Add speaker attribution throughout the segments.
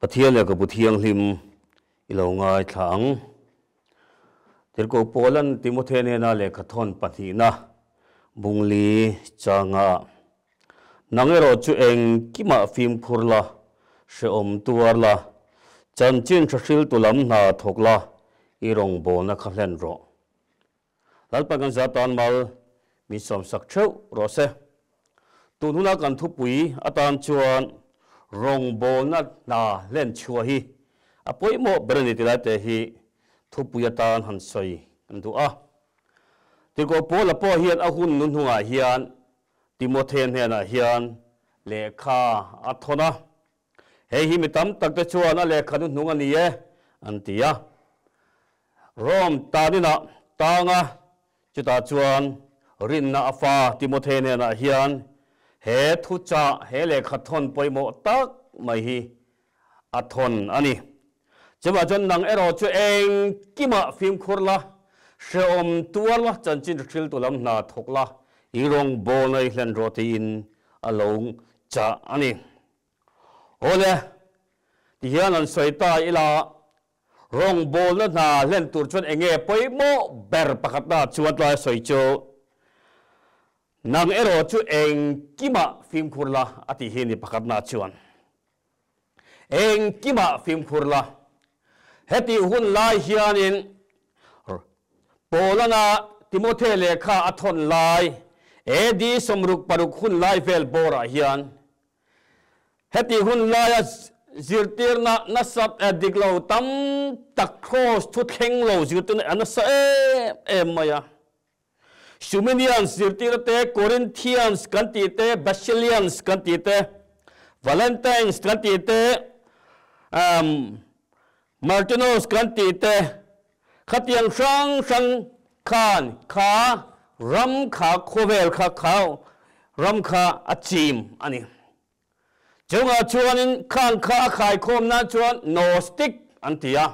Speaker 1: Pathian le ka puthiang hlim ilo ngai thang tirko Poland Timothy ne na le khathon pathi na bungli changa nangero chu eng kima phim khurla she tuarla chanchin thashil tulam na thokla irong bo na khalen ro lalpagan zatan mal mi som sak theu ro se tununa kan thupui atan chuan rong bo na len chua hi apoi mo brani tila te hi thupuya tan han soi kan du a tiko pola po hian ahun nun hunga hian Timothen hena hian lekha athona he hi mitam takte chuan a lekha nun hunga ni e antia rom tanina tanga chuta chuan rinna afa Timothen hena hian he thu cha he lekha thon poimo tak mai hi athon ani chama chon nang ero chu eng kima phim khurla sheom tuarla chanchin thil tulam na thokla irong bol nei hlen rotin along cha ani ole ti hian an soita ila rong bol na hlen tur chon enge poimo ber pakhat na chuat la soicho nang ero chu eng kima phim khurla ati hini pakhat na chuan eng kima phim khurla heti hun lai hianin Polana Timothy lekha athon lai edi somruk paruk hun lai vel bora hian heti hun lai zirtirna nasat adiglo tam tak cross thu thleng lo zirtun anasa maya Suminians zirtirte Corinthians kantite Basilians kantite Valentines kantite Martinos kantite khatiang sang khan kha ram kha khovel kha khau ram kha achim ani chunga chuanin khan kha khai khom na chuan gnostic antia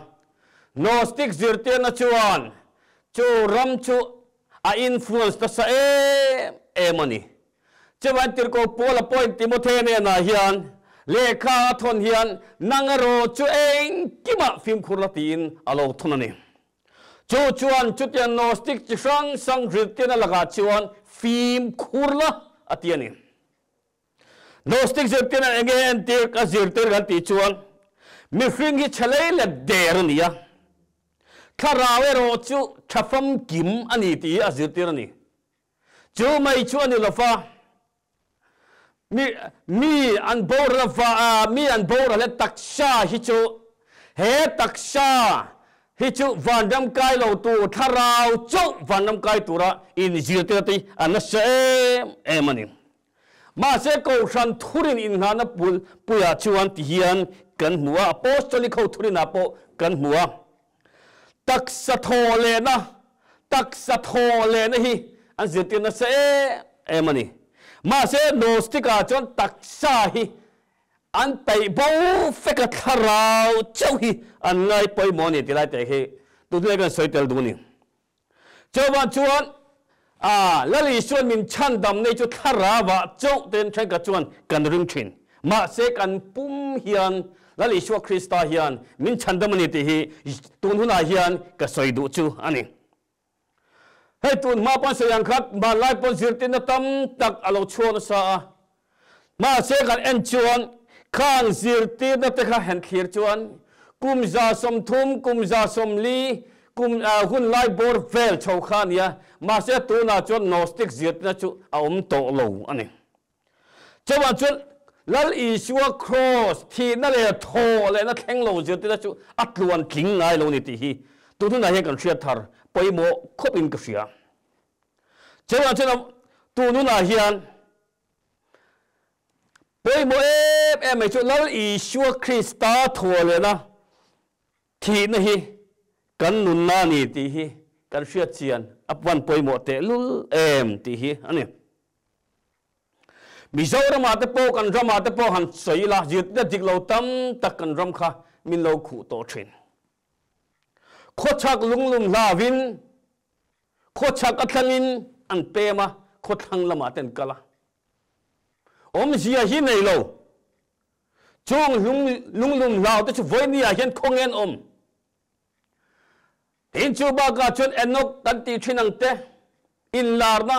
Speaker 1: gnostic zirte na chuan chu ram chu a influence ta sa mani chuan tirko pola point Timothy ne na hian lekha thon hian nangaro chu eng kima phim khurlatin alo thunani chuan chutian gnostic chi sang riltian laga chuan phim khurla atiani gnostic zirtian again tik a zirtir gan ti chuan mi fring hi chalei le der nia kharawe ro chu thafam kim ani ti a zirtir ani chu mai chu ani lafa mi an bor lafa mi an bor le taksha hi chu he taksha hi chu vandam kai lo tu tharau chu vandam kai tura in zirtati anase emani ma se ko san thurin in hana pul puya chuan ti hian kan muwa apostolic ho thurin apo kan muwa taksa thole na hi an zirtina se emani ma se gnostica chon taksa hi an tai bo feka tharau chau hi an ngai poi moni tilai te hi tu le kan soitel du ni chowa chuan lali chuan min chan dam nei chu tharawa chau ten thai ka chuan kan ring thin ma se kan pum hian lali shwa Krista hian min chan dam ni ti hi tun huna hian ka soi du chu ani hei tun ma pan se yang khat ma lai pon zirtin na tam tak alo chuan sa ma se kan en chuan khan zirtir na te kha hen khir chuan kum za som thum kum za som li kum hun lai bor vel chho khan ya ma se tu na chuan gnostic zirt na chu to lo ani chawa chuan lal isua cross thi na le tho le na thleng lo zirt na chu atluan thling ngai lo ni ti hi tu na he kan thria thar poimo khopin ka sia chawa chuan tu na hian poimo em chu lal isua Krista thole na thi na hi kan nun na ni ti hi kan sia chian apwan poimo te lul em ti hi ani mizaura ma te po kan rama te po han soila jit na diklo tam tak kan ram kha min lo khu to thin khochak lunglum lavin khochak athangin an pema khothang lama ten kala om zia hi nei lo chung lung lum lao te chu voi ni a hian khongen tin chu ba ka chun enok kan ti thinang te in lar na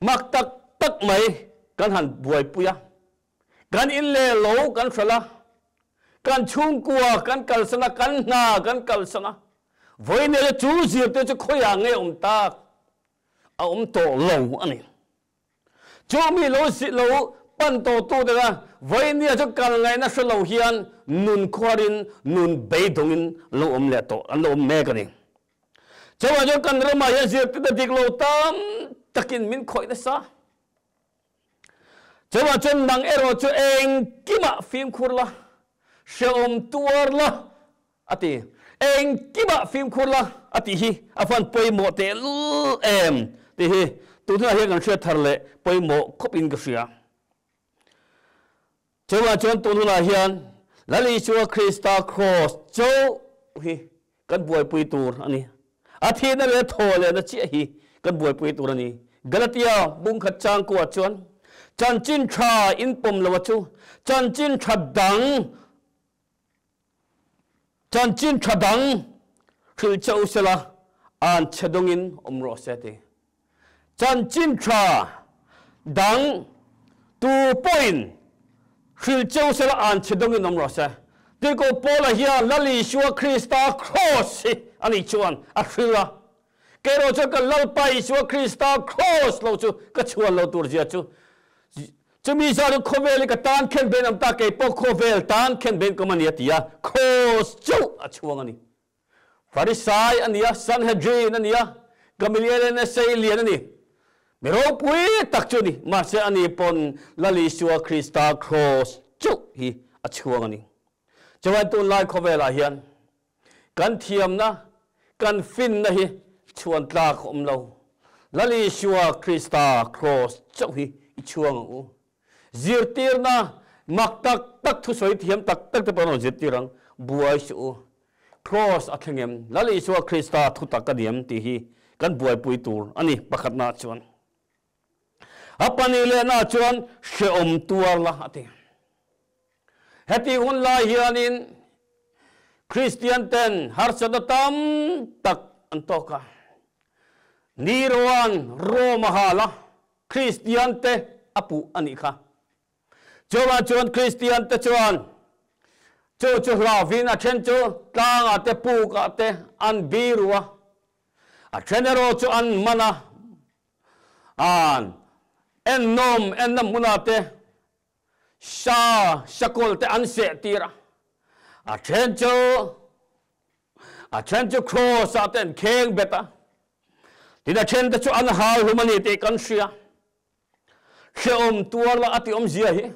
Speaker 1: mak tak tak mai kan han buai puya kan in le lo kan sala kan chung kwa kan kal sana kan na kan kal sana voi ne chu zir te chu khoya nge tak a to lo ani chu mi lo si lo pan to tu de la voi ne chu kal ngai na shlo hian nun khorin nun beidongin lo le to an lo me ka ni chawa jo kan rama ya zir te dik lo tam takin min khoi na sa chawa chen nang ero chu eng kima phim khurla sheom tuar la ati eng kiba phim khurla ati hi afan poi mo te lu em ti hi tu thla hi kan shia thar le poi mo khop in ka sia chawa chon tu thla hian lali chua Krista cross cho hi kan buai pui tur ani athi na le thole na chi hi kan buai pui tur ani Galatia bung khat chang ko chon chan chin tha in pom lawa chu chan chin thadang chan chin thadang khil chau sela an chadongin omro sete chan chin tha dang 2 point khil chau sela an chadongin omro se ti ko pola hiya lali shua Krista cross ani chuan a khila kero chu ka lalpai shua Krista cross lo chu ka chuan lo tur zia chu chumi sa ru khovel ka tan khen ben am ta ke po khovel tan khen ben ko mania tia cross chu a chuang ani Farisai ania Sanhedrin ania Gamaliel na sei lian ani mero pui tak chu ni ma se ani pon lali shua Krista cross chu hi a chuang ani chawan tu lai khovel a hian kan thiam na kan fin na hi chuan tla khom lo lali shua Krista cross chu hi i chuang u zirtir na mak tak tak thu soi thiam tak tak te pano zirtirang buai su cross athengem lali shua Krista thu tak ka diam ti hi kan buai pui tur ani pakhat na chuan apani le na chuan sheom tuar la ati heti hun la hianin Christian ten har sadatam tak antoka Niroan Romahala Christian te apu ani kha chowa chuan Christian te chuan chu hlavin a then chu tlang ate pu ka te an birua a thenero chu an mana an ennom ennam munate shakol te an se tira a then chu cross aten kheng beta tina then te chu an hal humani te kan sia sheom tuar la ati om zia hi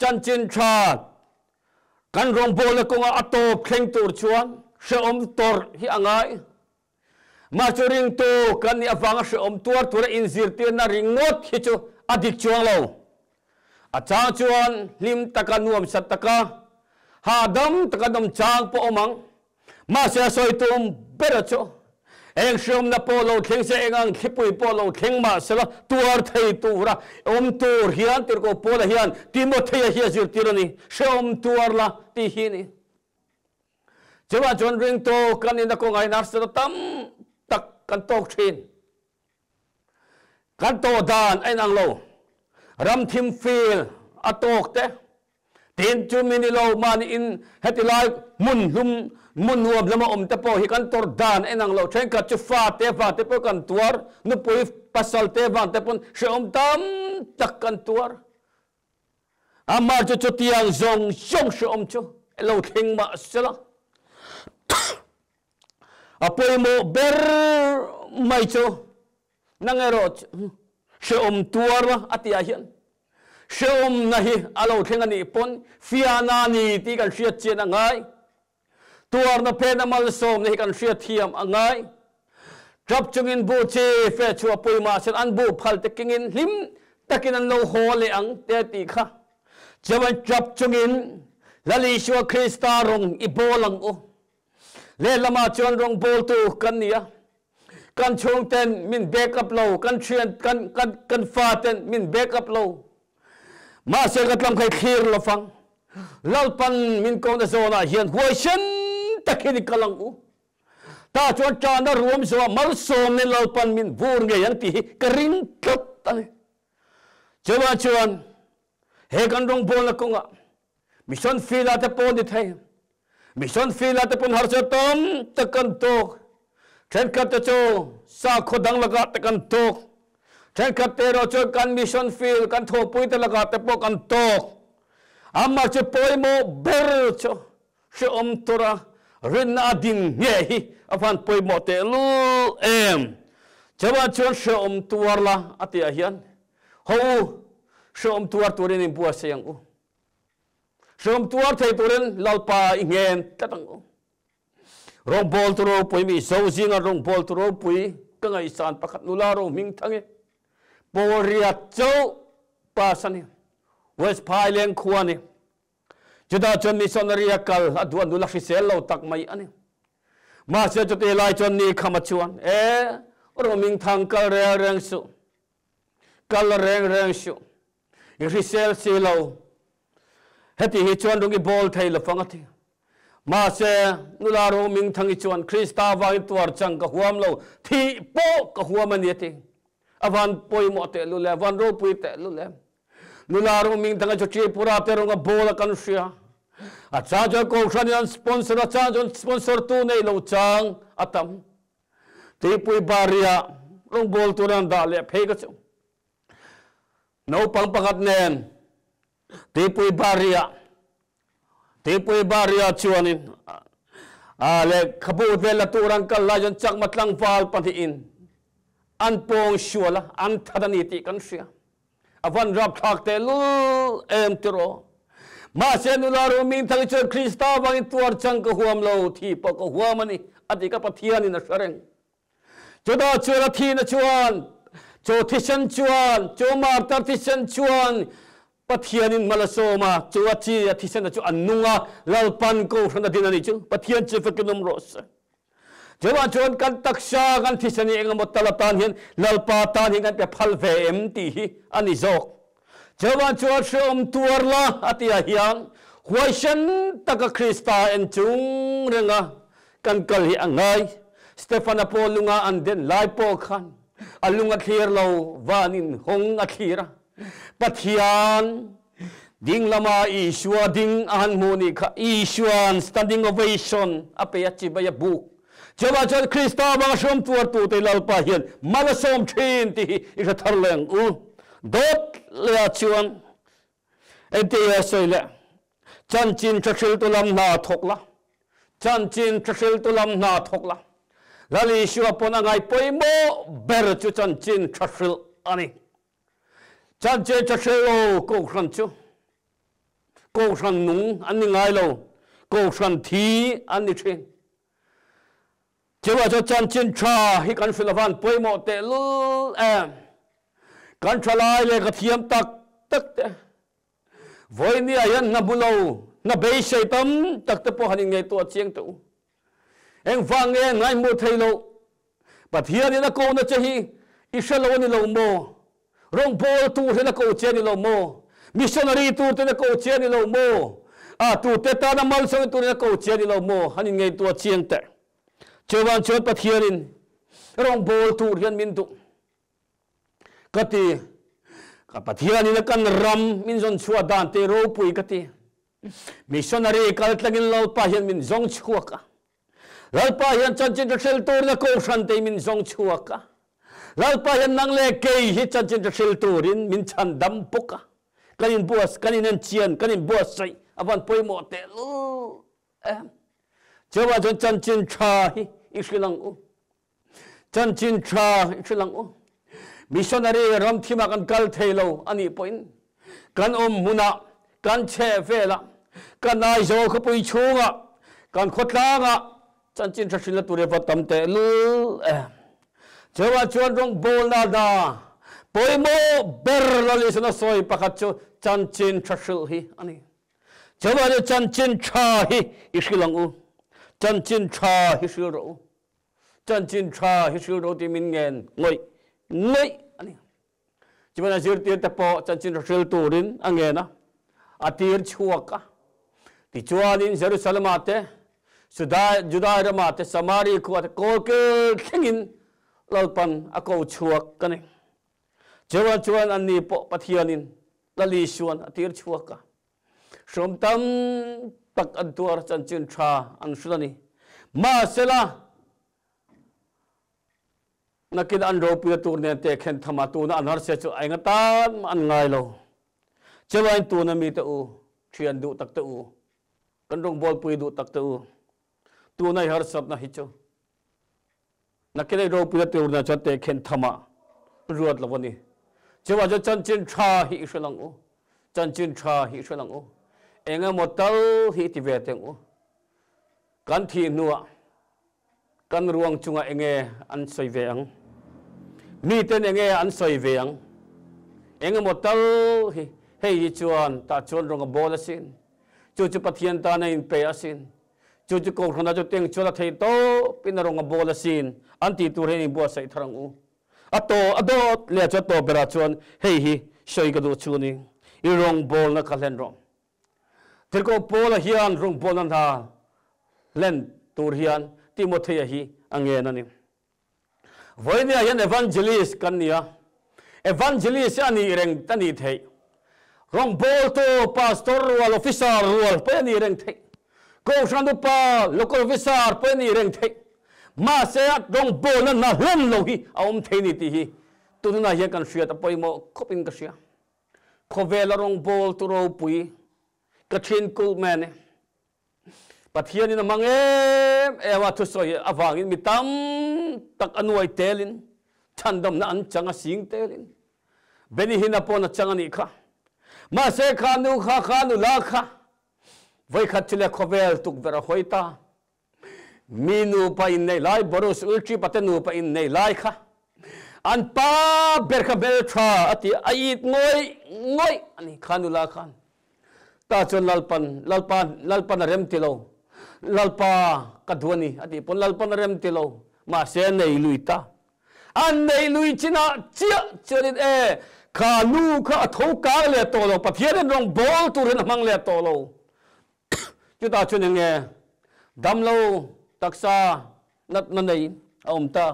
Speaker 1: chan chin tha kan rong bol ko nga atop kheng tur chuan sheom tor hi angai ma churing to kan ni awanga sheom tuar tur in zir te na ringot hi chu adik chuang lo a chang chuan lim taka nuam sat taka ha dam taka dam chang po omang ma se soi tum bera chu eng shom na polo kheng se engang khipui polo kheng ma sela tuar thei tura om tur hian tir ko pola hian Timothy hi zir tirani shom tuar la ti hi ni chewa jon ring to kan in ko ngai nar se tam tak kan tok thin kan to dan ai nang lo ram thim fil atok te tin chu mini lo man in hetilai mun nuam lama om te po hi kan tor dan enang lo thren ka chu fa te po kan tuar nu pui pasal te van te pon she om tam tak kan tuar amar chu tiang zong she om chu lo thing ma sela apoi mo ber mai chu nangero she om tuar atia hian she om na hi alo thing ani pon fiana ni ti kan hriat chen angai tuar na pen amal som ne kan hriat thiam angai trap chungin bu che fe chu apoi ma sen an bu phal te kingin hlim takin an lo hole ang te ti kha chawan trap chungin lali shwa Krista rong ibolang o le lama chon rong bol tu kan nia kan chung ten min backup lo kan thian kan fa ten min backup lo mà sẽ gặt làm khai khir lo phang lalpan min ko na zona hian huai shen takhini kalang u ta chuan cha na ruam zo mal som ne lalpan min vur nge yang ti karing tlot tani chewa chuan he kan rong bol na konga mission fila te pon di thai mission fila te pon har se tom takan tok then kat te cho sa khodang laga takan tok then kat te ro cho kan mission fil kan tho pui te laga te po kan tok amma che poi mo ber cho she tora rin adin nge hi afan poi mo te lu em chewa chuan she tuar la atia hian ho she tuar turin in bua se yang u she tuar thei turin lalpa ingen tatang u rong bol turo pui mi so zinga rong bol turo pui ka ngai san pakhat nula ro ming thange poria chau pasani West Pailen khuani juda chon missionary akal adwan du lakhi sel lo tak mai ani ma se chote lai chon ni khama chuan ro ming thang kal reng su kal reng su ri sel se lo heti hi chuan rungi bol thei lo fangati ma se nula ro ming thang i chuan krista wa tuar chang ka huam lo thi po ka huam ani ti avan poi mo te lu le van ro pui te lu le nularo ming tanga cho chi pura pero nga bola kan sia a cha jo ko khanian sponsor a cha jo sponsor tu nei lo chang atam te pui baria rong bol tu ran da le phei ka chu no pang pangat nen te pui baria chuanin a le khabu vel tu ran kal la jon chak matlang wal panti in an pong shuala an thadani ti kan sia avan rap thak te lu em tiro ma se nularo ming thang cho krista wang tuar chang ko huam lo thi po ko huam ani ati ka pathian in sareng choda chura thi na chuan cho thisan chuan cho mar tar thisan chuan pathian in malasoma cho achi thisan chu annunga lalpan ko thana din ani chu pathian che fekinum ros Jawa chuan kan taksha kan thisani engamot talatan hian lalpa tan hi kan pe phal ve em ti hi ani zok jawa chuan shom tuarla atia hian huaishan taka krista en chung renga kan kal hi angai stefana polunga an den lai po khan alunga thlir lo vanin hong a thira pathian ding lama ishwa ding an moni kha ishwan standing ovation ape achi baya book Jawa chan krista bang shom tuar tu te lalpa hian malasom thin ti i tharleng u dot le chuan ente soile chan chin thil tu lam na thokla chan chin thil tu lam na thokla lali shua pona ngai poimo ber chu chan chin thil ani chan chin thil lo ko khan chu ko khan nung ani ngai lo ko khan thi ani thin Jawa cho chan chin tra hi kan filavan poi mo te lu em kan thalai le ka thiam tak te voi ni ayan na bulo na be shaitam tak te po hanin ngai to chiang tu eng wang nge ngai mu thailo pathian ni na ko na chahi ishalo ni lo mo rong bol tu he na ko che ni lo mo missionary tu te na ko che ni lo mo a tu te ta na mal so tu na ko che ni lo mo hanin ngai to chiang te Chewan chot pathianin rong bol tu rian min tu kati ka pathianin kan ram min zon chua dan te ro pui kati missionary kal tlangin lo pa hian min zong chua ka lal pa hian chan chin thil tur na ko shan te min zong chua ka lal pa hian nang le ke hi chan chin thil turin min chan dam puka kanin buas kanin an chian kanin buas sai avan poi mo te lu Jawa chan chin cha hi ishilang u chan chin cha ishilang u missionary ram thima kan kal thelo ani point kan muna kan che vela kan ai zo kho pui chunga kan khotlanga chan chin thashila ture patam te lu Jawa chuan rong bol na da poimo ber lali sana soi pakhat chu chan chin thashil hi ani Jawa chan chin cha hi ishilang u chan chin cha hi shil ro chan chin cha hi shil ro ti min ngen ngoi ani Chimana zir tir te po chan chin ril turin angena atir chuaka ti chuanin Jerusalem ate Judah ramate Samari ko ate kolkel thingin lalpan ako chuak kani chuan anni po pathianin lali suan atir chuaka somtam tak antuar chan chin tha an sulani ma sela nakin an ro pu tur ne te khen thama tu na anar se chu ai ngatan an ngai lo chewain tu na mi te u thian du tak te u kan rong bol pui du tak te u tu na har sab na hi chu nakin ro pu tur na cha te khen thama ruat lawani chewa cha chan chin tha hi shlang u chan chin tha hi shlang u enga motal hi ti ve teng u kan thi nuwa kan ruang chunga enge an soi ve ang mi ten enge an soi ve ang enge motal hi hei chuan ta chuan rong bol asin chu chu pathian ta na in pe asin chu chu ko khona chu teng chola thei to pin rong bol asin an ti tur he bo sai tharang u ato adot le cha to bera chuan hei hi soi ka du chu ni I rong bol na khalen rong tir ko pola hian rong bol na len tur hian Timothy hi angena ni voinia yan evangelist kania evangelist ani reng tani thei rong bol to pastor wal officer wal pe ni reng thei ko sandu pa local officer pe ni reng thei ma se at rong bol na hlem lo hi aum thei ni ti hi tununa ye kan sia ta poimo khopin ka sia khovela rong bol tu ro pui ka thin kul man pathian in amang ewa thu soi awangin mitam tak anuai telin thandam na an changa sing telin beni hina pon changa ni kha ma se khanu la kha voi khat chile khovel tuk vera hoita minu pa in nei lai boros ulchi patenu pa in nei lai kha an pa berkha bel tha ati ait ngoi ani khanu la khan ta chon lalpan rem tilo lalpa kadhuani ati pon lalpan rem tilo ma se nei luita an nei lui china chia chorin khanu kha tho ka le to lo pathian rong bol tu ren mang le to lo chu ta chun nge dam lo taksa nat na nei omta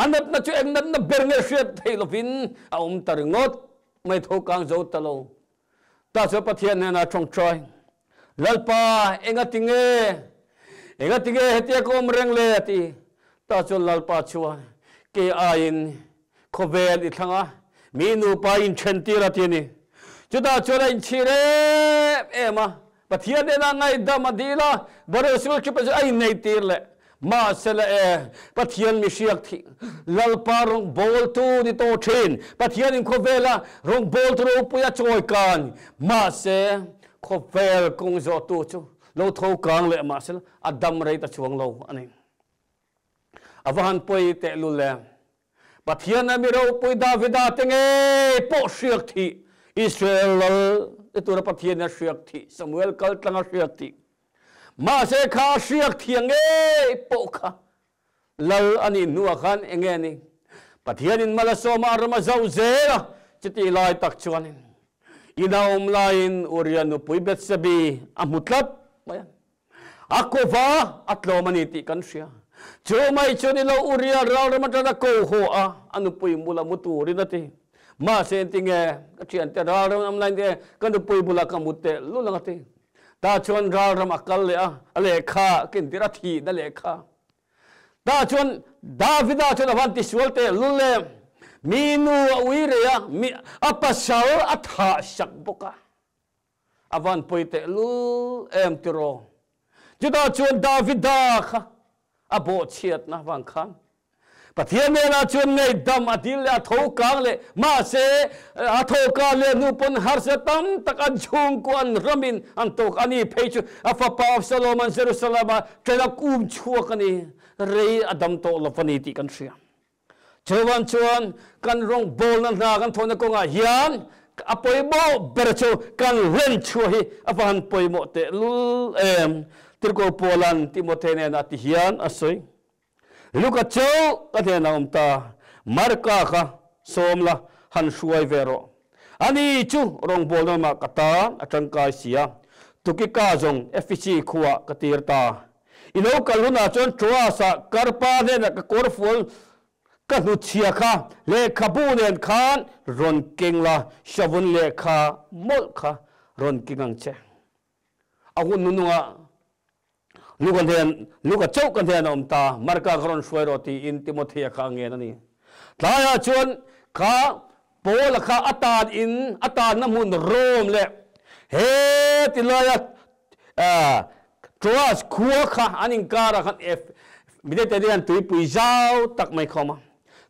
Speaker 1: anat na chu eng nat na berne shet thei lo vin om tar ngot mai tho kang zo ta lo ta cho pathian na chong choi lalpa enga tinge hetia ko mreng le ati ta cho lalpa chua ke ain khovel I thanga minu pa in thenti ratini chuda chora in chire ema pathian na ngai damadila bore sul chi pa ai nei tir le ma sela pathian mi siak thi lalpa rong bol tu di to thin pathian in khovela rong bol tu ro puya choi kan ma se khovel kung zo tu chu lo tho kang le ma sel adam rei ta chuang lo ani avan poi te lu le pathian na mi ro poi davida tenge po siak thi Israel tu ra pathian na siak thi Samuel kal tanga siak thi ma se kha siak thi nge po kha lal ani nuwa khan enge ni pathian in malasoma rama zau zera chiti lai tak chuanin inaum lain urian pui betsabi amutlat mayan akova atlo maniti kan sia chumai chuni lo uria ral ramata ko ho a anu pui mula mutu rinati ma sentinge kachian te ral ram lain de kan pui bula kamute lulangati ta chon ral ram akal le a ale kha kin tirathi da le kha ta chon davida chon avanti sulte lulle minu uireya mi apasal atha sakboka avan poite lu em tiro juda chun davida kha abo chiat na wang khan pathian na chun nei dam adil a tho kang le ma se a tho ka le nu pon har se tam tak an chung ko an ramin an tok ani phechu afa pa of Solomon Jerusalem tela kum chuak ani rei adam to lofani ti kan sia chuan kan rong bol na kan thona ko nga hian apoi mo bercho kan ren chu hi avan poi mo te lul tirko polan Timothy ne na ti hian asoi luka cho ka the na umta marka kha somla han shuai vero ani chu rong bol na ma kata atangkai sia tukika jong FPC khuwa katirta ino kaluna chon chua sa karpa ne na ka korful ka nu chia kha le khabu nen khan ron kingla shavun le kha mol kha ron kingang che agun nununga luka chau kan thian omta marka kron shuai roti in Timothy kha nge nani tlaya chon kha pol kha atan na mun rom le he tilaya trust khuwa kha aning kara khan f midete dian tui pui zau tak mai khoma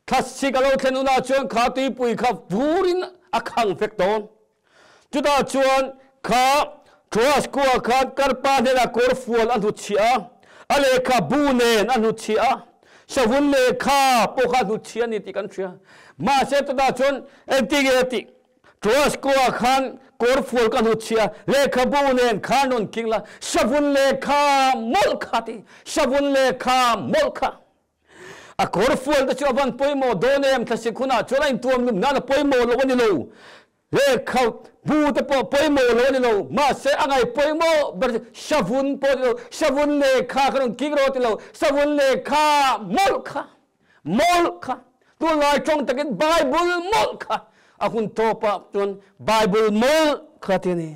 Speaker 1: thassikalo thenuna chon kha tui pui kha burin akhang fekton chuta chon kha trust khuwa kha karpa de la kor fual anu chia ale kha bunen anu chia shavun le kha pokha nu chia ni ti kan thia ma se ta chon antigeti trust khuwa khan kor fual kan hu chia le kha bunen khanon kingla shavun le kha mol khati shavun le kha mol kha a kor fual ta chuan poimo donem thasi khuna cholain tuam num na poimo lo ni lo le kha bu ta poimo lo ni lo ma se angai poimo ber shavun po lo shavun le kha khanon kingro ti lo shavun le kha mol kha tu lai chong takin bible mol kha akun topa chon bible mol khatini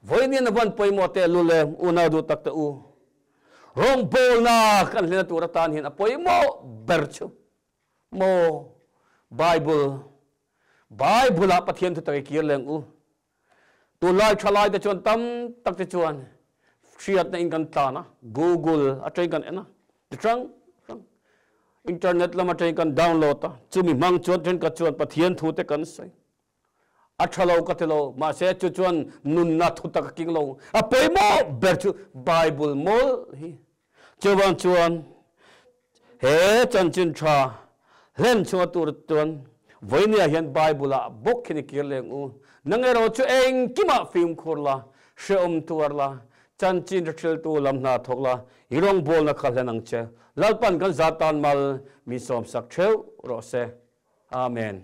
Speaker 1: voini na ban poimo te lule una du takta u rong bol na kan lena turatan hin apoimo berchu mo bible a pathian tu tai kir leng u tu lai thalai te chon tam tak te chuan shiat na inkan ta na google atrai kan ena trang internet lama train kan download ta chumi mang chon train ka chon pathian thu te kan sai athalo katelo ma se chu chon nun na thu tak king lo a poimo berchu bible mol hi chuan he chan chin tha len chu tur ton voinia hian bible a bok khini kirleng u nangero chu eng kima film khorla sheom tuarla chan chin thil tu lamna thokla irong bol na khalhanang che lalpan kan zatan mal mi som sak theu ro se amen